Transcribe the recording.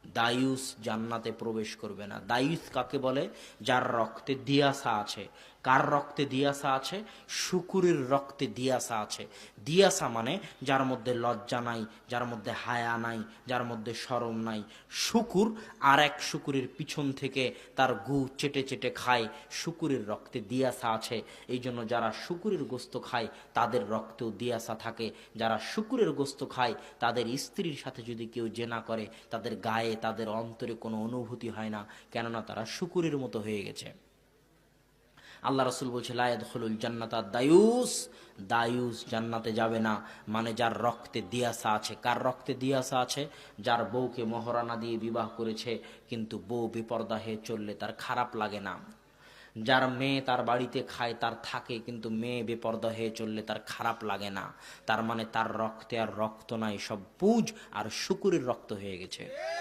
দায়ুস জান্নাতে প্রবেশ করবে না। দায়ুস কাকে বলে? যার রক্তে দিয়াসা আছে। কার রক্তে দিয়াসা আছে? শুকুরের রক্তে দিয়াসা আছে। দিয়াসা মানে যার মধ্যে লজ্জা নাই, যার মধ্যে হায়া নাই, যার মধ্যে শরম নাই। শুকুর আর এক শুকুরের পিছন থেকে তার গু চেটে চেটে খায়, শুকুরের রক্তে দিয়াসা আছে। এই জন্য যারা শুকুরের গোস্ত খায় তাদের রক্তেও দিয়াসা থাকে। যারা শুকুরের গোস্ত খায় তাদের স্ত্রীর সাথে যদি কেউ জেনা করে তাদের গায়ে, তাদের অন্তরে কোনো অনুভূতি হয় না, কেননা তারা শুকুরের মতো হয়ে গেছে। আল্লাহ রসুল বলছে লা ইয়াদখুলুল জান্নাতা দায়ুস, দায়ুস জান্নাতে যাবে না। মানে যার রক্তে দিয়াসা আছে। কার রক্তে দিয়াসা আছে? যার বউকে মহারানা দিয়ে বিবাহ করেছে কিন্তু বউ বেপরদা হয়ে চললে তার খারাপ লাগে না। যার মেয়ে তার বাড়িতে খায়, তার থাকে, কিন্তু মেয়ে বেপরদা হয়ে চললে তার খারাপ লাগে না। তার মানে তার রক্তে আর রক্ত নাই, সব পুজ আর শুকুরের রক্ত হয়ে গেছে।